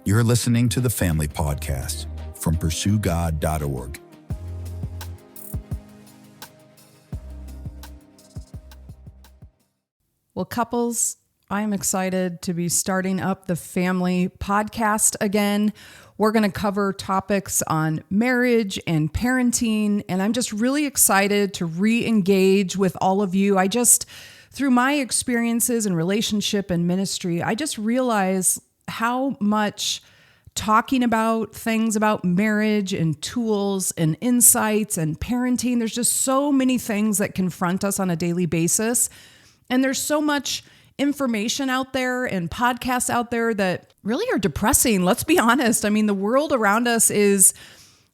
You're listening to the Family Podcast from PursueGOD.org. Well, couples, I'm excited to be starting up the Family Podcast again. We're going to cover topics on marriage and parenting, and I'm just really excited to re-engage with all of you. Through my experiences in relationship and ministry, I just realize how much talking about things about marriage and tools and insights and parenting, there's just so many things that confront us on a daily basis. And there's so much information out there and podcasts out there that really are depressing. Let's be honest. I mean, the world around us is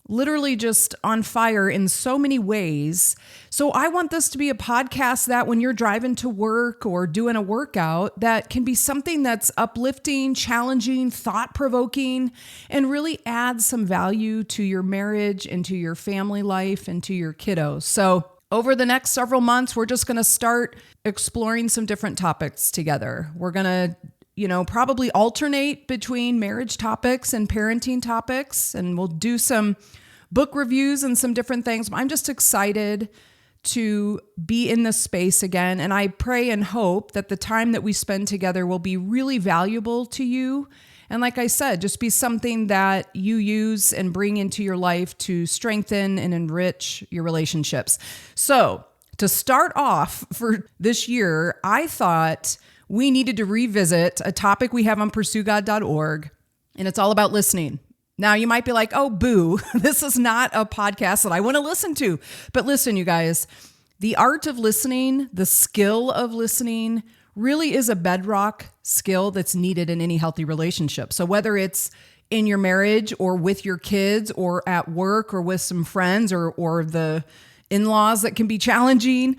literally just on fire in so many ways. So I want this to be a podcast that when you're driving to work or doing a workout, that can be something that's uplifting, challenging, thought-provoking, and really adds some value to your marriage and to your family life and to your kiddos. So over the next several months, we're just going to start exploring some different topics together. We're going to, probably alternate between marriage topics and parenting topics, and we'll do some book reviews and some different things. I'm just excited to be in this space again, and I pray and hope that the time that we spend together will be really valuable to you. And like I said, just be something that you use and bring into your life to strengthen and enrich your relationships. So to start off for this year, I thought we needed to revisit a topic we have on PursueGOD.org, and it's all about listening. Now, you might be like, oh, boo, this is not a podcast that I want to listen to. But listen, you guys, the art of listening, the skill of listening really is a bedrock skill that's needed in any healthy relationship. So whether it's in your marriage or with your kids or at work or with some friends or the in-laws that can be challenging,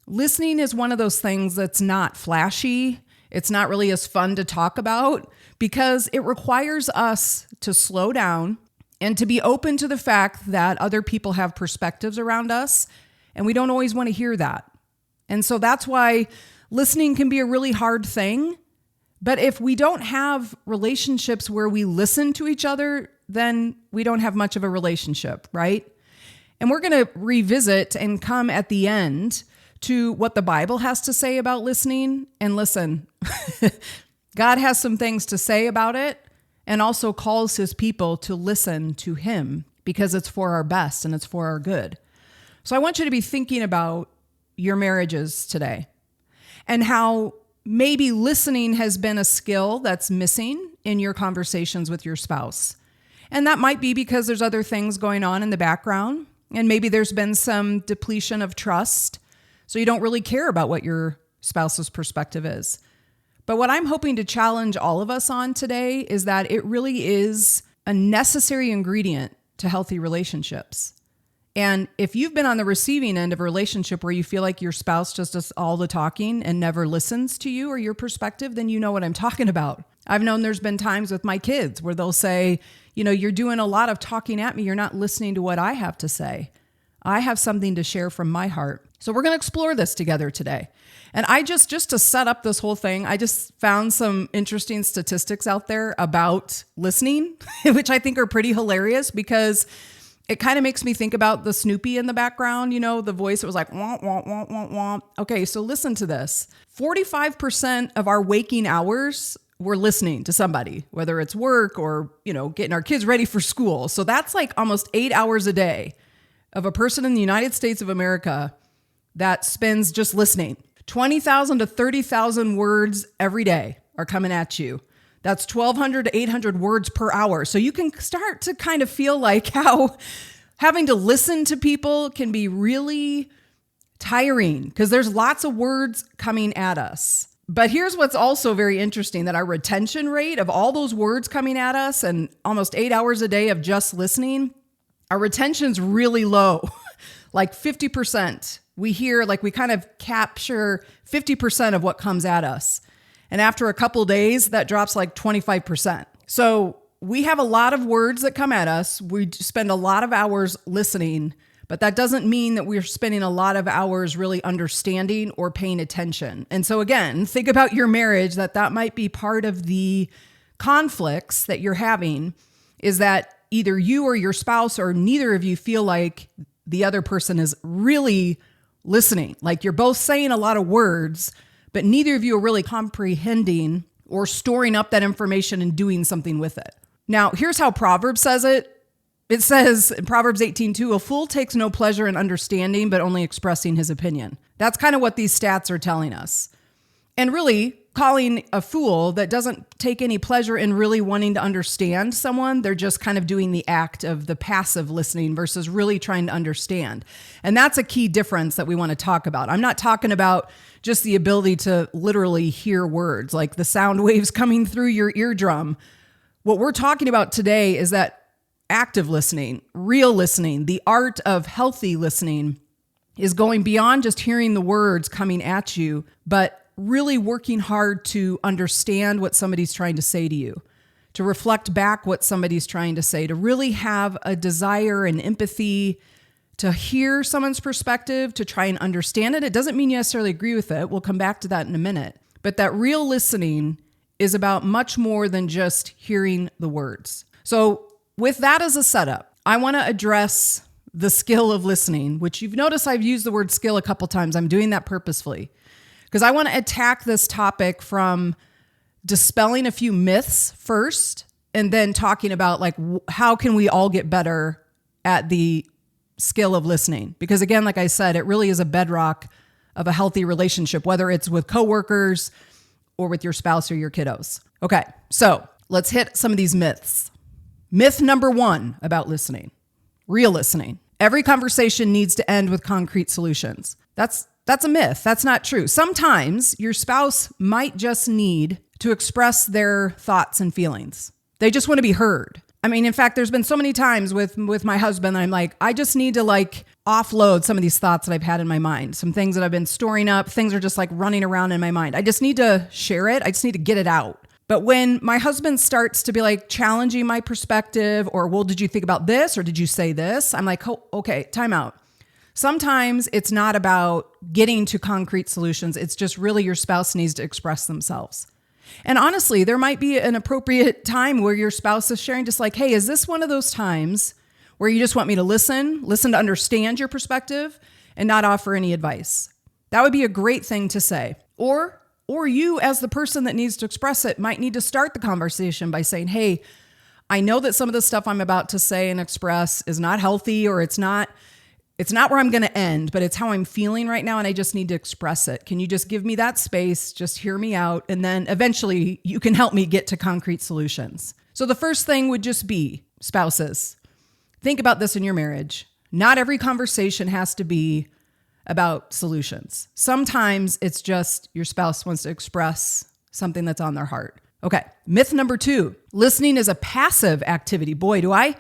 listening is one of those things that's not flashy. It's not really as fun to talk about because it requires us to slow down and to be open to the fact that other people have perspectives around us, and we don't always want to hear that. And so that's why listening can be a really hard thing. But if we don't have relationships where we listen to each other, then we don't have much of a relationship, right? And we're going to revisit and come at the end to what the Bible has to say about listening. And listen, God has some things to say about it and also calls his people to listen to him because it's for our best and it's for our good. So I want you to be thinking about your marriages today and how maybe listening has been a skill that's missing in your conversations with your spouse. And that might be because there's other things going on in the background, and maybe there's been some depletion of trust, so you don't really care about what your spouse's perspective is. But what I'm hoping to challenge all of us on today is that it really is a necessary ingredient to healthy relationships. And if you've been on the receiving end of a relationship where you feel like your spouse just does all the talking and never listens to you or your perspective, then you know what I'm talking about. I've known there's been times with my kids where they'll say, you're doing a lot of talking at me. You're not listening to what I have to say. I have something to share from my heart. So we're going to explore this together today. And I just to set up this whole thing, I just found some interesting statistics out there about listening, which I think are pretty hilarious because it kind of makes me think about the Snoopy in the background, the voice that was like, womp, womp, womp, womp, womp. Okay, so listen to this. 45% of our waking hours, we're listening to somebody, whether it's work or, getting our kids ready for school. So that's like almost 8 hours a day of a person in the United States of America that spends just listening. 20,000 to 30,000 words every day are coming at you. That's 1,200 to 800 words per hour. So you can start to kind of feel like how having to listen to people can be really tiring because there's lots of words coming at us. But here's what's also very interesting, that our retention rate of all those words coming at us and almost 8 hours a day of just listening, our retention's really low, like 50%. We kind of capture 50% of what comes at us. And after a couple days, that drops like 25%. So we have a lot of words that come at us. We spend a lot of hours listening, but that doesn't mean that we're spending a lot of hours really understanding or paying attention. And so again, think about your marriage, that might be part of the conflicts that you're having is that either you or your spouse or neither of you feel like the other person is really listening. Like you're both saying a lot of words, but neither of you are really comprehending or storing up that information and doing something with it. Now, here's how Proverbs says it. It says in Proverbs 18:2, a fool takes no pleasure in understanding, but only expressing his opinion. That's kind of what these stats are telling us. And really, calling a fool that doesn't take any pleasure in really wanting to understand someone, they're just kind of doing the act of the passive listening versus really trying to understand. And that's a key difference that we want to talk about. I'm not talking about just the ability to literally hear words, like the sound waves coming through your eardrum. What we're talking about today is that active listening, real listening, the art of healthy listening is going beyond just hearing the words coming at you, but really working hard to understand what somebody's trying to say to you, to reflect back what somebody's trying to say, to really have a desire and empathy to hear someone's perspective, to try and understand it. It doesn't mean you necessarily agree with it. We'll come back to that in a minute. But that real listening is about much more than just hearing the words. So with that as a setup, I want to address the skill of listening, which you've noticed I've used the word skill a couple times. I'm doing that purposefully because I want to attack this topic from dispelling a few myths first, and then talking about like how can we all get better at the skill of listening? Because again, like I said, it really is a bedrock of a healthy relationship, whether it's with coworkers or with your spouse or your kiddos. Okay, so let's hit some of these myths. Myth number 1 about listening, real listening. Every conversation needs to end with concrete solutions. That's a myth. That's not true. Sometimes your spouse might just need to express their thoughts and feelings. They just want to be heard. I mean, in fact, there's been so many times with my husband, I'm like, I just need to offload some of these thoughts that I've had in my mind. Some things that I've been storing up, things are just running around in my mind. I just need to share it. I just need to get it out. But when my husband starts to be challenging my perspective or, well, did you think about this? Or did you say this? I'm like, oh, okay, time out. Sometimes it's not about getting to concrete solutions. It's just really your spouse needs to express themselves. And honestly, there might be an appropriate time where your spouse is sharing just hey, is this one of those times where you just want me to listen to understand your perspective and not offer any advice? That would be a great thing to say. Or you as the person that needs to express it might need to start the conversation by saying, hey, I know that some of the stuff I'm about to say and express is not healthy, or it's not where I'm going to end, but it's how I'm feeling right now. And I just need to express it. Can you just give me that space? Just hear me out. And then eventually you can help me get to concrete solutions. So the first thing would just be, spouses, think about this in your marriage. Not every conversation has to be about solutions. Sometimes it's just your spouse wants to express something that's on their heart. Okay. Myth number 2, listening is a passive activity. Boy, do I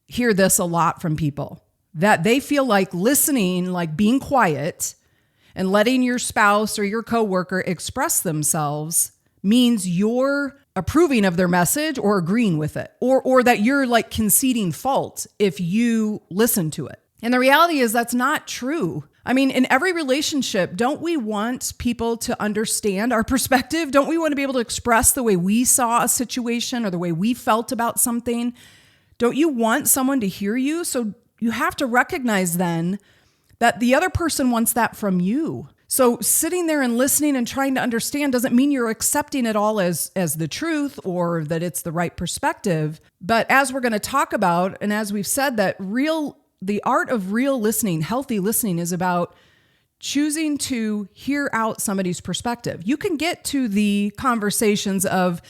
hear this a lot from people, that they feel like listening, like being quiet and letting your spouse or your coworker express themselves means you're approving of their message or agreeing with it, or that you're conceding fault if you listen to it. And the reality is that's not true. I mean, in every relationship, don't we want people to understand our perspective? Don't we want to be able to express the way we saw a situation or the way we felt about something? Don't you want someone to hear you? So you have to recognize then that the other person wants that from you. So sitting there and listening and trying to understand doesn't mean you're accepting it all as the truth or that it's the right perspective. But as we're going to talk about, and as we've said, that the art of real listening, healthy listening, is about choosing to hear out somebody's perspective. You can get to the conversations of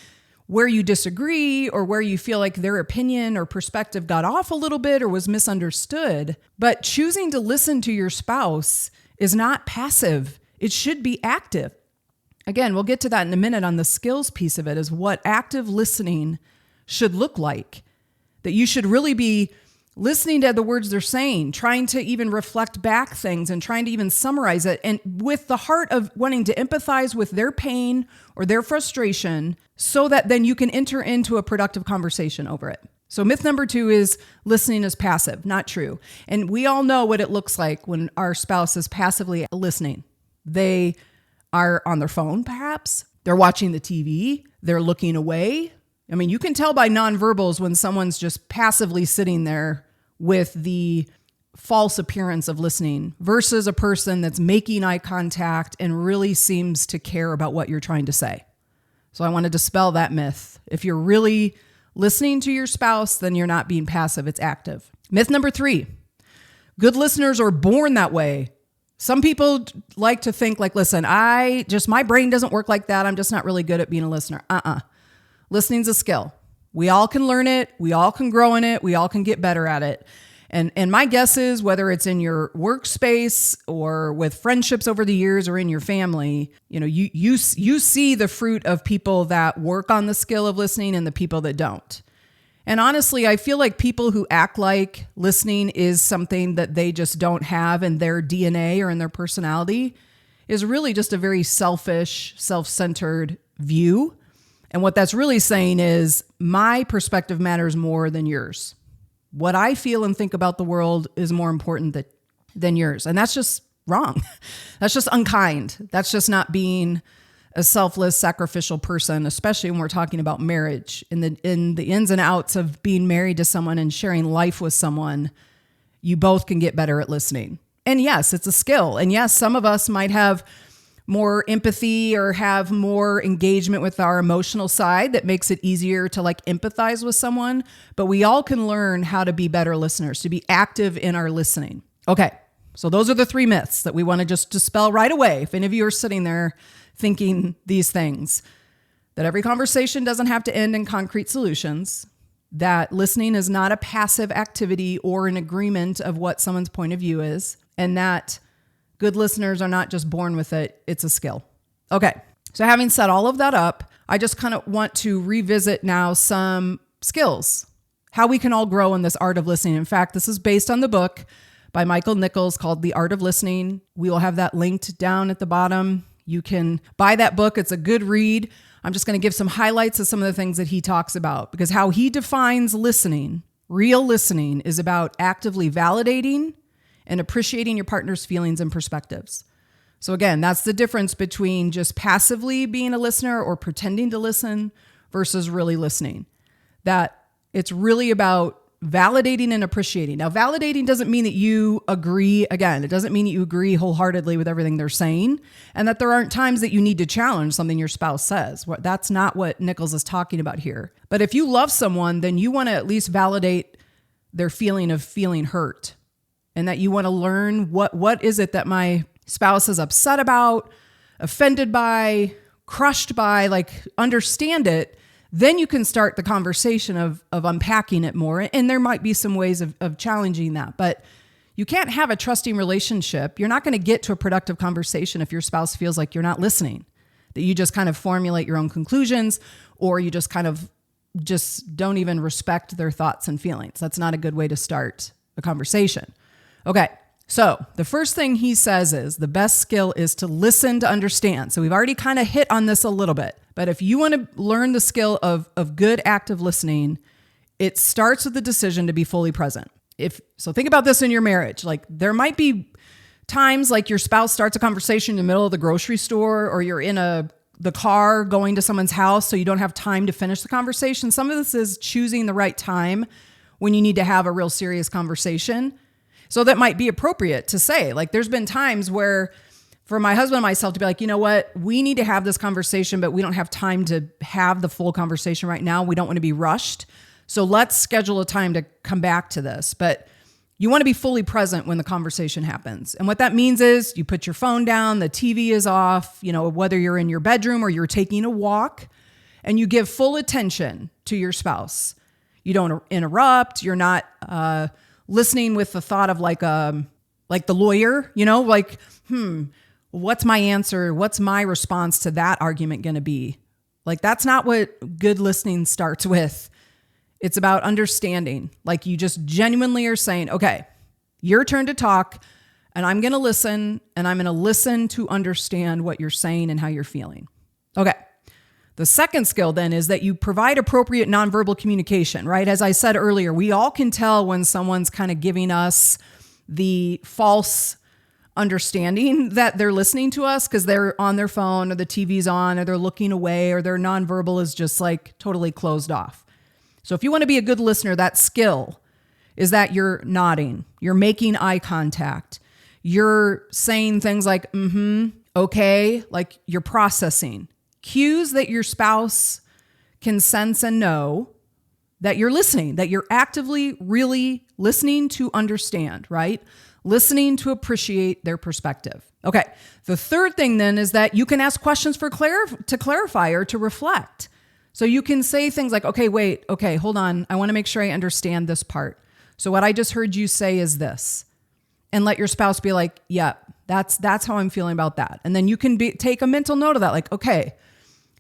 where you disagree or where you feel like their opinion or perspective got off a little bit or was misunderstood. But choosing to listen to your spouse is not passive. It should be active. Again, we'll get to that in a minute on the skills piece of it, is what active listening should look like. That you should really be listening to the words they're saying, trying to even reflect back things and trying to even summarize it, and with the heart of wanting to empathize with their pain or their frustration so that then you can enter into a productive conversation over it. So myth number 2 is listening is passive. Not true. And we all know what it looks like when our spouse is passively listening. They are on their phone, perhaps. They're watching the TV. They're looking away. I mean, you can tell by nonverbals when someone's just passively sitting there with the false appearance of listening versus a person that's making eye contact and really seems to care about what you're trying to say. So I want to dispel that myth. If you're really listening to your spouse, then you're not being passive, it's active. Myth number 3, good listeners are born that way. Some people like to think like, listen, my brain doesn't work like that. I'm just not really good at being a listener. Listening's a skill. We all can learn it. We all can grow in it. We all can get better at it. And my guess is whether it's in your workspace or with friendships over the years or in your family, you see the fruit of people that work on the skill of listening and the people that don't. And honestly, I feel like people who act like listening is something that they just don't have in their DNA or in their personality is really just a very selfish, self-centered view. And what that's really saying is my perspective matters more than yours. What I feel and think about the world is more important than yours. And that's just wrong. That's just unkind. That's just not being a selfless, sacrificial person, especially when we're talking about marriage. In the ins and outs of being married to someone and sharing life with someone, you both can get better at listening. And yes, it's a skill. And yes, some of us might have more empathy or have more engagement with our emotional side that makes it easier to empathize with someone. But we all can learn how to be better listeners, to be active in our listening. Okay, so those are the 3 myths that we want to just dispel right away. If any of you are sitting there thinking these things, that every conversation doesn't have to end in concrete solutions, that listening is not a passive activity or an agreement of what someone's point of view is, and that good listeners are not just born with it, it's a skill. Okay, so having set all of that up, I just kind of want to revisit now some skills, how we can all grow in this art of listening. In fact, this is based on the book by Michael Nichols called The Art of Listening. We will have that linked down at the bottom. You can buy that book. It's a good read. I'm just going to give some highlights of some of the things that he talks about, because how he defines listening, real listening, is about actively validating and appreciating your partner's feelings and perspectives. So again, that's the difference between just passively being a listener or pretending to listen versus really listening. That it's really about validating and appreciating. Now, validating doesn't mean that you agree. Again, it doesn't mean that you agree wholeheartedly with everything they're saying and that there aren't times that you need to challenge something your spouse says. That's not what Nichols is talking about here. But if you love someone, then you want to at least validate their feeling of feeling hurt, and that you want to learn what is it that my spouse is upset about, offended by, crushed by, understand it. Then you can start the conversation of unpacking it more. And there might be some ways of challenging that, but you can't have a trusting relationship. You're not going to get to a productive conversation if your spouse feels like you're not listening, that you just kind of formulate your own conclusions, or you just just don't even respect their thoughts and feelings. That's not a good way to start a conversation. Okay. So the first thing he says is the best skill is to listen to understand. So we've already kind of hit on this a little bit, but if you want to learn the skill of good active listening, it starts with the decision to be fully present. So think about this in your marriage. There might be times your spouse starts a conversation in the middle of the grocery store, or you're in the car going to someone's house, so you don't have time to finish the conversation. Some of this is choosing the right time when you need to have a real serious conversation. So that might be appropriate to say, there's been times where for my husband and myself to be you know what, we need to have this conversation, but we don't have time to have the full conversation right now. We don't want to be rushed. So let's schedule a time to come back to this. But you want to be fully present when the conversation happens. And what that means is you put your phone down, the TV is off, whether you're in your bedroom or you're taking a walk, and you give full attention to your spouse. You don't interrupt. You're not, listening with the thought of the lawyer, what's my answer? What's my response to that argument going to be? That's not what good listening starts with. It's about understanding. You just genuinely are saying, okay, your turn to talk, and I'm going to listen, and I'm going to listen to understand what you're saying and how you're feeling. Okay. The second skill then is that you provide appropriate nonverbal communication, right? As I said earlier, we all can tell when someone's kind of giving us the false understanding that they're listening to us because they're on their phone or the TV's on or they're looking away or their nonverbal is just like totally closed off. So if you want to be a good listener, that skill is that you're nodding, you're making eye contact, you're saying things like, okay, like you're processing. Cues that your spouse can sense and know that you're listening, that you're actively really listening to understand, right? Listening to appreciate their perspective. Okay. The third thing then is that you can ask questions to clarify or to reflect. So you can say things like, okay, wait, okay, hold on. I want to make sure I understand this part. So what I just heard you say is this, and let your spouse be like, yeah, that's how I'm feeling about that. And then you can take a mental note of that. Like, okay,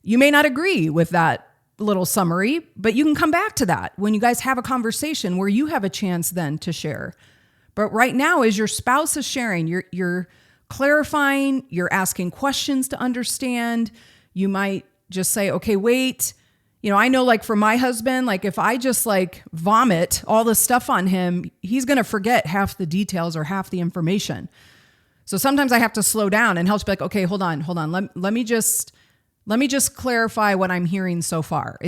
you may not agree with that little summary, but you can come back to that when you guys have a conversation where you have a chance then to share. But right now, as your spouse is sharing, you're clarifying, you're asking questions to understand. You might just say, okay, wait, I know like for my husband, like if I just like vomit all this stuff on him, he's going to forget half the details or half the information. So sometimes I have to slow down and he'll just be like, okay, hold on. Let me just clarify what I'm hearing so far.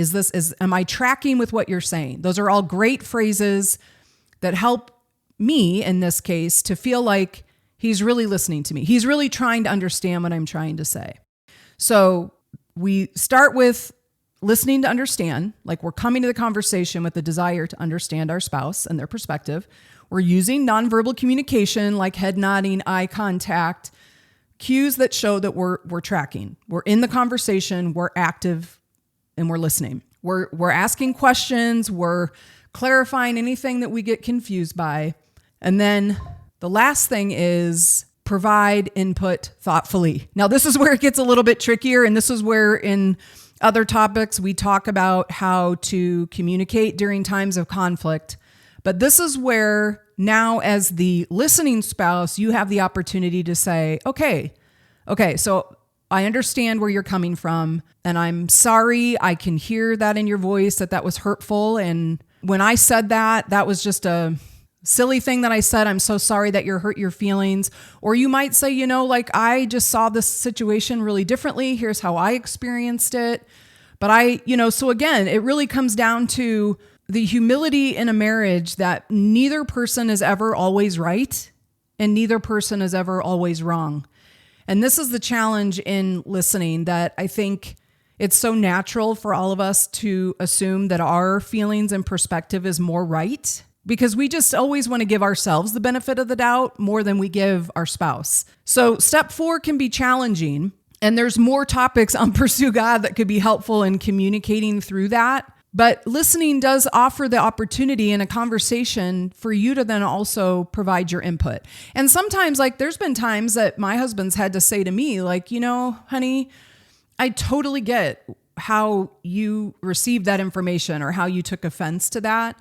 Am I tracking with what you're saying? Those are all great phrases that help me in this case to feel like he's really listening to me. He's really trying to understand what I'm trying to say. So we start with listening to understand, like we're coming to the conversation with the desire to understand our spouse and their perspective. We're using nonverbal communication like head nodding, eye contact, cues that show that we're tracking. We're in the conversation, we're active, and we're listening. We're asking questions, we're clarifying anything that we get confused by. And then the last thing is provide input thoughtfully. Now, this is where it gets a little bit trickier, and this is where in other topics we talk about how to communicate during times of conflict. But this is where now as the listening spouse, you have the opportunity to say, okay, so I understand where you're coming from, and I'm sorry. I can hear that in your voice that was hurtful. And when I said that was just a silly thing that I said. I'm so sorry that you're hurt your feelings. Or you might say, like I just saw this situation really differently. Here's how I experienced it. But so again, it really comes down to the humility in a marriage that neither person is ever always right and neither person is ever always wrong. And this is the challenge in listening, that I think it's so natural for all of us to assume that our feelings and perspective is more right, because we just always want to give ourselves the benefit of the doubt more than we give our spouse. So step 4 can be challenging, and there's more topics on Pursue God that could be helpful in communicating through that. But listening does offer the opportunity in a conversation for you to then also provide your input. And sometimes, like, there's been times that my husband's had to say to me, like, honey, I totally get how you received that information or how you took offense to that.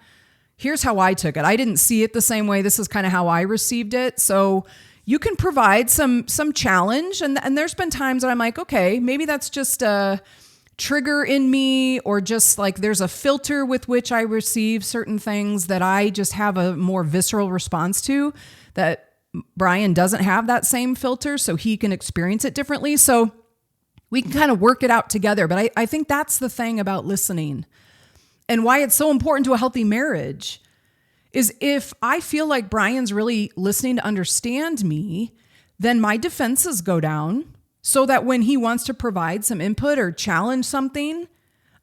Here's how I took it. I didn't see it the same way. This is kind of how I received it. So you can provide some challenge. And there's been times that I'm like, okay, maybe that's just a trigger in me, or just like there's a filter with which I receive certain things that I just have a more visceral response to, that Bryan doesn't have that same filter, so he can experience it differently. So we can kind of work it out together. But I think that's the thing about listening. And why it's so important to a healthy marriage is if I feel like Bryan's really listening to understand me, then my defenses go down so that when he wants to provide some input or challenge something,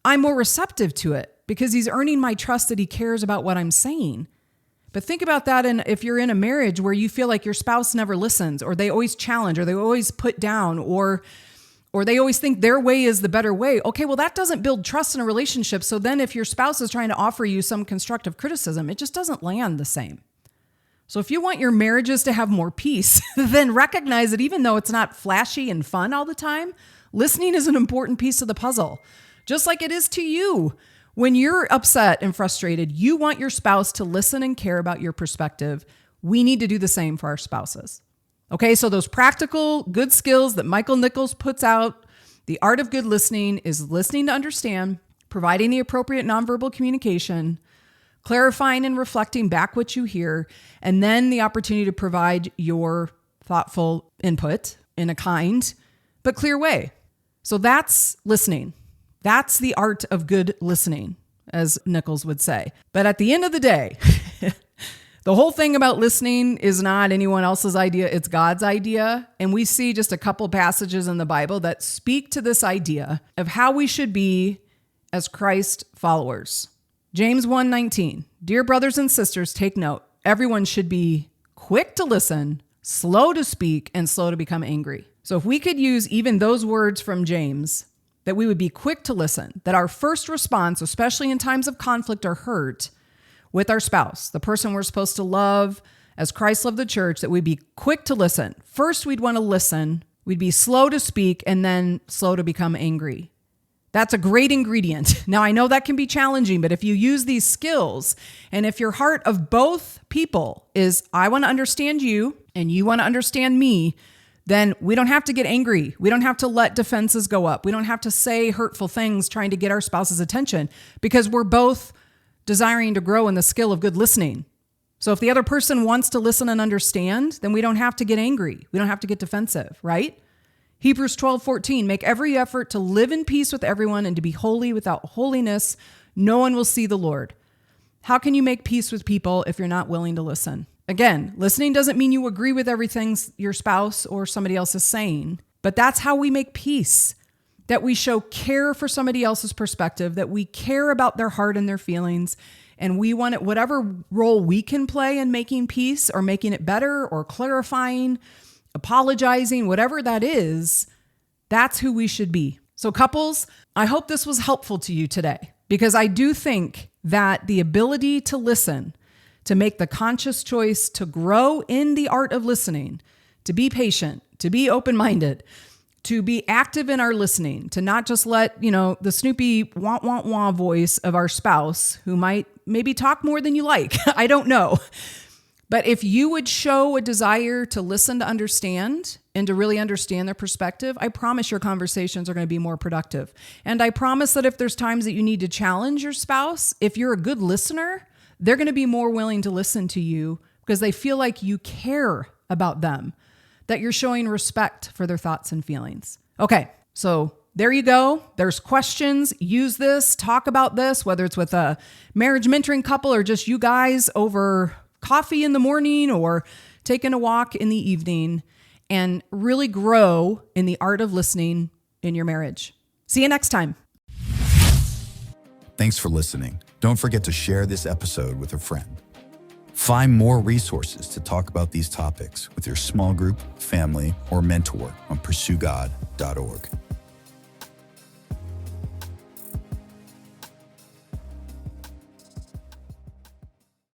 I'm more receptive to it because he's earning my trust that he cares about what I'm saying. But think about that if you're in a marriage where you feel like your spouse never listens, or they always challenge, or they always put down, or they always think their way is the better way. Okay, well, that doesn't build trust in a relationship. So then if your spouse is trying to offer you some constructive criticism, it just doesn't land the same. So if you want your marriages to have more peace, then recognize that even though it's not flashy and fun all the time, listening is an important piece of the puzzle. Just like it is to you. When you're upset and frustrated, you want your spouse to listen and care about your perspective. We need to do the same for our spouses. Okay, so those practical good skills that Michael Nichols puts out, the art of good listening is listening to understand, providing the appropriate nonverbal communication, clarifying and reflecting back what you hear, and then the opportunity to provide your thoughtful input in a kind but clear way. So that's listening. That's the art of good listening, as Nichols would say. But at the end of the day, the whole thing about listening is not anyone else's idea, it's God's idea. And we see just a couple passages in the Bible that speak to this idea of how we should be as Christ followers. James 1:19, dear brothers and sisters, take note. Everyone should be quick to listen, slow to speak, and slow to become angry. So if we could use even those words from James, that we would be quick to listen, that our first response, especially in times of conflict or hurt with our spouse, the person we're supposed to love as Christ loved the church, that we'd be quick to listen. First, we'd want to listen. We'd be slow to speak and then slow to become angry. That's a great ingredient. Now, I know that can be challenging, but if you use these skills, and if your heart of both people is, I want to understand you and you want to understand me, then we don't have to get angry. We don't have to let defenses go up. We don't have to say hurtful things trying to get our spouse's attention because we're both desiring to grow in the skill of good listening. So if the other person wants to listen and understand, then we don't have to get angry. We don't have to get defensive, right? Hebrews 12:14, make every effort to live in peace with everyone and to be holy. Without holiness, no one will see the Lord. How can you make peace with people if you're not willing to listen? Again, listening doesn't mean you agree with everything your spouse or somebody else is saying, but that's how we make peace, that we show care for somebody else's perspective, that we care about their heart and their feelings, and we want it, whatever role we can play in making peace or making it better or clarifying, apologizing, whatever that is, that's who we should be. So couples, I hope this was helpful to you today, because I do think that the ability to listen, to make the conscious choice to grow in the art of listening, to be patient, to be open-minded, to be active in our listening, to not just let, the snoopy wah, wah, wah voice of our spouse who might maybe talk more than you like. I don't know. But if you would show a desire to listen to understand and to really understand their perspective, I promise your conversations are going to be more productive. And I promise that if there's times that you need to challenge your spouse, if you're a good listener, they're going to be more willing to listen to you because they feel like you care about them, that you're showing respect for their thoughts and feelings. Okay, so there you go. There's questions. Use this. Talk about this, whether it's with a marriage mentoring couple or just you guys over coffee in the morning or taking a walk in the evening, and really grow in the art of listening in your marriage. See you next time. Thanks for listening. Don't forget to share this episode with a friend. Find more resources to talk about these topics with your small group, family, or mentor on PursueGOD.org.